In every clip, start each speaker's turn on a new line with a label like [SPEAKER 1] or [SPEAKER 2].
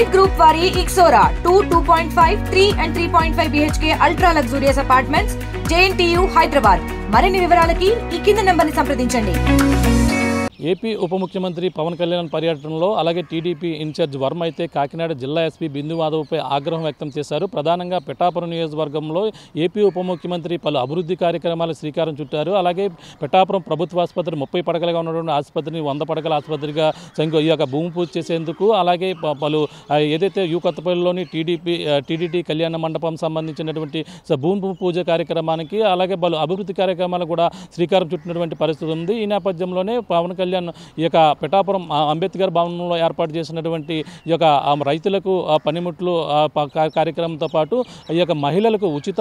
[SPEAKER 1] Elite Group వారి Ixora 2.5, 3 and 3.5 BHK ultra luxurious apartments JNTU Hyderabad. మరిన్ని వివరాలకి ఈ కింద నంబర్ని సంప్రదించండి.
[SPEAKER 2] ఏపీ ఉప ముఖ్యమంత్రి పవన్ కళ్యాణ్ పర్యటనలో అలాగే టీడీపీ ఇన్ఛార్జ్ వర్మ అయితే కాకినాడ జిల్లా ఎస్పీ బిందు మాధవ్పై ఆగ్రహం వ్యక్తం చేశారు. ప్రధానంగా పిఠాపురం నియోజకవర్గంలో ఏపీ ఉప ముఖ్యమంత్రి పలు అభివృద్ధి కార్యక్రమాలు శ్రీకారం చుట్టారు. అలాగే పిఠాపురం ప్రభుత్వ ఆసుపత్రి 30 పడకలుగా ఉన్నటువంటి ఆసుపత్రిని 100 పడకల ఆసుపత్రిగా ఈ యొక్క భూమి పూజ చేసేందుకు, అలాగే పలు ఏదైతే యూ కొత్తపల్లిలోని టీడీటీ కళ్యాణ మండపం సంబంధించినటువంటి భూమి పూజ కార్యక్రమానికి, అలాగే పలు అభివృద్ధి కార్యక్రమాలు కూడా శ్రీకారం చుట్టినటువంటి పరిస్థితి ఉంది. ఈ నేపథ్యంలోనే పవన్ కళ్యాణ్ ఈ యొక్క పిఠాపురం అంబేద్కర్ భవనంలో ఏర్పాటు చేసినటువంటి ఈ యొక్క రైతులకు పనిముట్లు కార్యక్రమంతో పాటు ఈ యొక్క మహిళలకు ఉచిత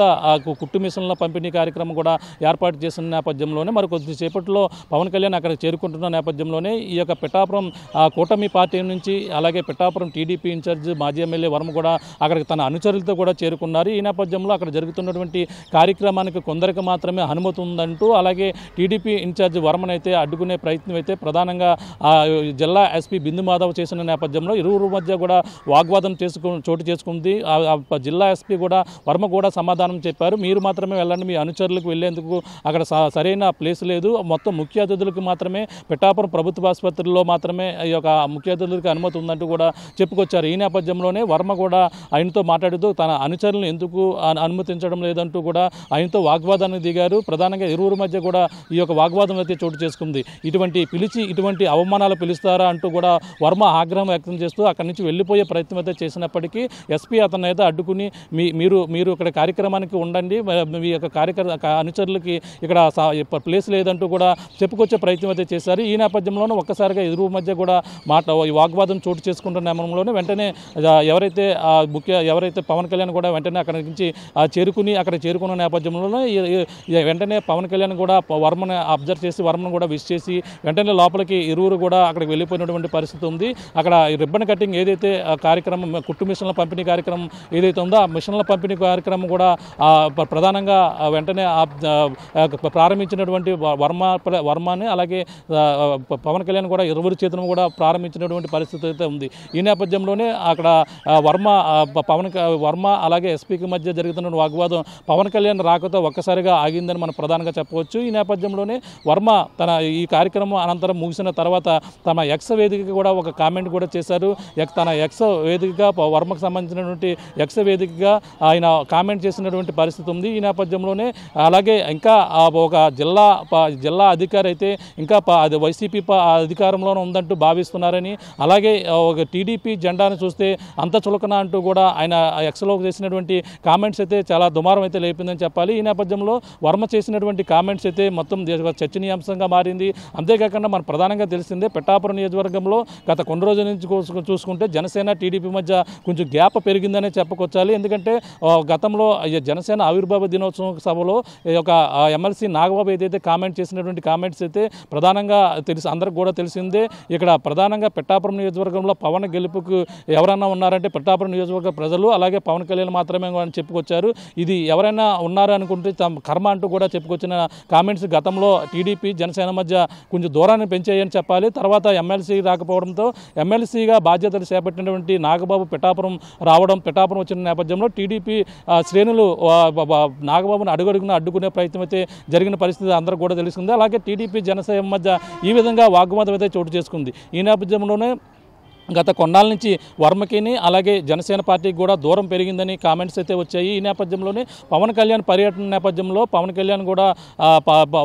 [SPEAKER 2] కుట్టు మిషన్ల పంపిణీ కార్యక్రమం కూడా ఏర్పాటు చేసిన నేపథ్యంలోనే మరి కొద్దిసేపట్లో పవన్ కళ్యాణ్ అక్కడికి చేరుకుంటున్న నేపథ్యంలోనే ఈ యొక్క పిఠాపురం కూటమి పార్టీ నుంచి, అలాగే పిఠాపురం టీడీపీ ఇన్ఛార్జ్ మాజీ ఎమ్మెల్యే వర్మ కూడా అక్కడికి తన అనుచరులతో కూడా చేరుకున్నారు. ఈ నేపథ్యంలో అక్కడ జరుగుతున్నటువంటి కార్యక్రమానికి కొందరికి మాత్రమే అనుమతి ఉందంటూ, అలాగే టీడీపీ ఇన్ఛార్జ్ వర్మనైతే అడ్డుకునే ప్రయత్నం అయితే ప్రధానంగా జిల్లా ఎస్పీ బిందు మాధవ్ చేసిన నేపథ్యంలో ఇరువురు మధ్య కూడా వాగ్వాదం చోటు చేసుకుంది. జిల్లా ఎస్పీ కూడా వర్మ కూడా సమాధానం చెప్పారు. మీరు మాత్రమే వెళ్ళండి, మీ అనుచరులకు వెళ్ళేందుకు అక్కడ సరైన ప్లేస్ లేదు, మొత్తం ముఖ్య అతిథులకు మాత్రమే పిఠాపురం ప్రభుత్వ ఆసుపత్రిలో మాత్రమే ఈ యొక్క ముఖ్య అతిథులకు అనుమతి ఉందంటూ కూడా చెప్పుకొచ్చారు. ఈ నేపథ్యంలోనే వర్మ కూడా ఆయనతో మాట్లాడుతూ తన అనుచరులను ఎందుకు అనుమతించడం లేదంటూ కూడా ఆయనతో వాగ్వాదాన్ని దిగారు. ప్రధానంగా ఇరువురు మధ్య కూడా ఈ యొక్క వాగ్వాదం అయితే చోటు చేసుకుంది. ఇటువంటి అవమానాలు పిలుస్తారా అంటూ కూడా వర్మ ఆగ్రహం వ్యక్తం చేస్తూ అక్కడి నుంచి వెళ్ళిపోయే ప్రయత్నం అయితే చేసినప్పటికీ ఎస్పీ అతను అయితే అడ్డుకుని మీరు ఇక్కడ కార్యక్రమానికి ఉండండి, మీ యొక్క అనుచరులకి ఇక్కడ ప్లేస్ లేదంటూ కూడా చెప్పుకొచ్చే ప్రయత్నం అయితే చేశారు. ఈ నేపథ్యంలోనే ఒక్కసారిగా ఇరువు మధ్య కూడా ఈ వాగ్వాదం చోటు చేసుకుంటున్న నేపథ్యంలోనే వెంటనే ఎవరైతే పవన్ కళ్యాణ్ కూడా వెంటనే అక్కడి నుంచి చేరుకున్న నేపథ్యంలోనే వెంటనే పవన్ కళ్యాణ్ కూడా వర్మను అబ్జర్వ్ చేసి వర్మను కూడా విష్ చేసి వెంటనే లోపలికి ఇరువురు కూడా అక్కడికి వెళ్ళిపోయినటువంటి పరిస్థితి ఉంది. అక్కడ రిబ్బన్ కటింగ్ ఏదైతే కార్యక్రమం, కుట్టు మిషన్ల పంపిణీ కార్యక్రమం ఏదైతే ఉందో ఆ మిషన్ల పంపిణీ కార్యక్రమం కూడా ప్రధానంగా వెంటనే ప్రారంభించినటువంటి వర్మని అలాగే పవన్ కళ్యాణ్ కూడా ఇరువురు చేతులను కూడా ప్రారంభించినటువంటి పరిస్థితి అయితే ఉంది. ఈ నేపథ్యంలోనే అక్కడ వర్మ అలాగే ఎస్పీకి మధ్య జరుగుతున్న వాగ్వాదం పవన్ కళ్యాణ్ రాకతో ఒక్కసారిగా ఆగిందని మనం ప్రధానంగా చెప్పవచ్చు. ఈ నేపథ్యంలోనే వర్మ తన ఈ కార్యక్రమం అనంతరం ముగిసిన తర్వాత తన ఎక్స్ వేదికగా కూడా ఒక కామెంట్ కూడా చేశారు. తన ఎక్స్ వేదికగా వర్మకు సంబంధించినటువంటి ఎక్స్ వేదికగా ఆయన కామెంట్ చేసినటువంటి పరిస్థితి ఉంది. ఈ నేపథ్యంలోనే అలాగే ఇంకా ఒక జిల్లా అధికారి అయితే ఇంకా అది వైసీపీ అధికారంలోనే ఉందంటూ భావిస్తున్నారని, అలాగే ఒక టీడీపీ జెండాను చూస్తే అంత చులకన అంటూ కూడా ఆయన ఎక్స్లో చేసినటువంటి కామెంట్స్ అయితే చాలా దుమారం అయితే లేపిందని చెప్పాలి. ఈ నేపథ్యంలో వర్మ చేసినటువంటి కామెంట్స్ అయితే మొత్తం చర్చనీయాంశంగా మారింది. అంతేకాకుండా మన ప్రధానంగా తెలిసిందే పిఠాపురం నియోజకవర్గంలో గత కొన్ని రోజుల నుంచి చూసుకుంటే జనసేన టీడీపీ మధ్య కొంచెం గ్యాప్ పెరిగిందనే చెప్పుకొచ్చాలి. ఎందుకంటే గతంలో జనసేన ఆవిర్భావ దినోత్సవం సభలో ఒక ఎమ్మెల్సీ నాగబాబు ఏదైతే కామెంట్ చేసినటువంటి కామెంట్స్ అయితే ప్రధానంగా అందరికి కూడా తెలిసిందే. ఇక్కడ ప్రధానంగా పిఠాపురం నియోజకవర్గంలో పవన్ గెలుపుకు ఎవరైనా ఉన్నారంటే పిఠాపురం నియోజకవర్గ ప్రజలు అలాగే పవన్ కళ్యాణ్ మాత్రమే అని చెప్పుకొచ్చారు. ఇది ఎవరైనా ఉన్నారు అనుకుంటే తమ కర్మ అంటూ కూడా చెప్పుకొచ్చిన కామెంట్స్ గతంలో టీడీపీ జనసేన మధ్య కొంచెం దూరాన్ని పెంచాయని చెప్పాలి. తర్వాత ఎమ్మెల్సీ రాకపోవడంతో ఎమ్మెల్సీగా బాధ్యతలు చేపట్టినటువంటి నాగబాబు పిఠాపురం వచ్చిన నేపథ్యంలో టీడీపీ శ్రేణులు నాగబాబును అడుగడుగున అడ్డుకునే ప్రయత్నం అయితే జరిగిన పరిస్థితి అందరికీ కూడా తెలిసింది. అలాగే టీడీపీ జనసేన మధ్య ఈ విధంగా వాగ్వాదం అయితే చోటు చేసుకుంది. ఈ నేపథ్యంలోనే గత కొన్నాళ్ళ నుంచి వర్మకిని అలాగే జనసేన పార్టీకి కూడా దూరం పెరిగిందని కామెంట్స్ అయితే వచ్చాయి. ఈ నేపథ్యంలోనే పవన్ కళ్యాణ్ పర్యటన నేపథ్యంలో పవన్ కళ్యాణ్ కూడా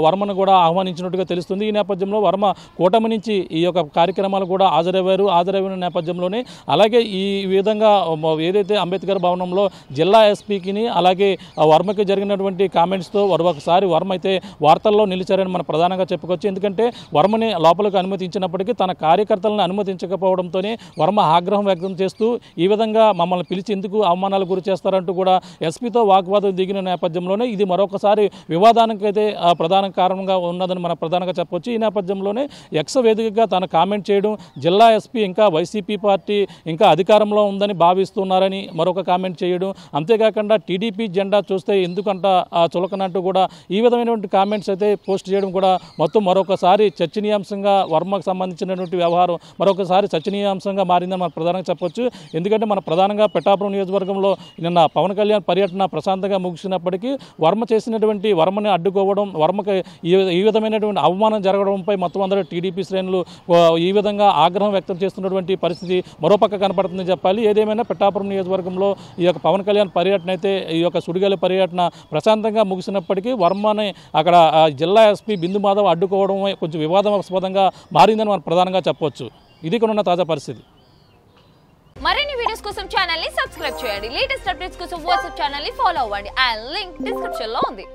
[SPEAKER 2] వర్మను కూడా ఆహ్వానించినట్టుగా తెలుస్తుంది. ఈ నేపథ్యంలో వర్మ కూటమి నుంచి ఈ యొక్క కార్యక్రమాలు కూడా హాజరైన నేపథ్యంలోనే అలాగే ఈ విధంగా ఏదైతే అంబేద్కర్ భవనంలో జిల్లా ఎస్పీకిని అలాగే వర్మకి జరిగినటువంటి కామెంట్స్తో ఒకసారి వర్మ అయితే వార్తల్లో నిలిచారని మనం ప్రధానంగా చెప్పుకోవచ్చు. ఎందుకంటే వర్మని లోపలికి అనుమతించినప్పటికీ తన కార్యకర్తలను అనుమతించకపోవడంతోనే వర్మ ఆగ్రహం వ్యక్తం చేస్తూ ఈ విధంగా మమ్మల్ని పిలిచి ఎందుకు అవమానాలు గురి చేస్తారంటూ కూడా ఎస్పీతో వాగ్వాదం దిగిన నేపథ్యంలోనే ఇది మరొకసారి వివాదానికైతే ప్రధాన కారణంగా ఉన్నదని మనం ప్రధానంగా చెప్పవచ్చు. ఈ నేపథ్యంలోనే ఎక్స్ వేదికగా తన కామెంట్ చేయడం, జిల్లా ఎస్పీ ఇంకా వైసీపీ పార్టీ ఇంకా అధికారంలో ఉందని భావిస్తున్నారని మరొక కామెంట్ చేయడం, అంతేకాకుండా టీడీపీ జెండా చూస్తే ఎందుకంట చులకనంటూ కూడా ఈ విధమైనటువంటి కామెంట్స్ అయితే పోస్ట్ చేయడం కూడా మొత్తం మరొకసారి చర్చనీయాంశంగా వర్మకు సంబంధించినటువంటి వ్యవహారం మరొకసారి చర్చనీయాంశంగా అంశంగా మారిందని మనం ప్రధానంగా చెప్పొచ్చు. ఎందుకంటే మన ప్రధానంగా పిఠాపురం నియోజకవర్గంలో నిన్న పవన్ కళ్యాణ్ పర్యటన ప్రశాంతంగా ముగిసినప్పటికీ వర్మని అడ్డుకోవడం, వర్మకి ఈ విధమైనటువంటి అవమానం జరగడంపై మొత్తం అందరూ టీడీపీ శ్రేణులు ఈ విధంగా ఆగ్రహం వ్యక్తం చేస్తున్నటువంటి పరిస్థితి మరోపక్క కనపడుతుందని చెప్పాలి. ఏదేమైనా పిఠాపురం నియోజకవర్గంలో ఈ యొక్క పవన్ కళ్యాణ్ పర్యటన అయితే ఈ యొక్క సుడిగాలి పర్యటన ప్రశాంతంగా ముగిసినప్పటికీ వర్మని అక్కడ జిల్లా ఎస్పీ బిందు మాధవ్ అడ్డుకోవడం కొంచెం వివాదాస్పదంగా మారిందని మనం ప్రధానంగా చెప్పవచ్చు. ఇది కొనున్న తాజా పరిస్థితి.
[SPEAKER 3] మరిన్ని వీడియోస్ కోసం ఛానల్ ని సబ్స్క్రైబ్ చేయండి. లేటెస్ట్ అప్డేట్స్ కోసం వాట్సాప్ ఛానల్ ని ఫాలో అవ్వండి. ఆ లింక్ డిస్క్రిప్షన్ లో ఉంది.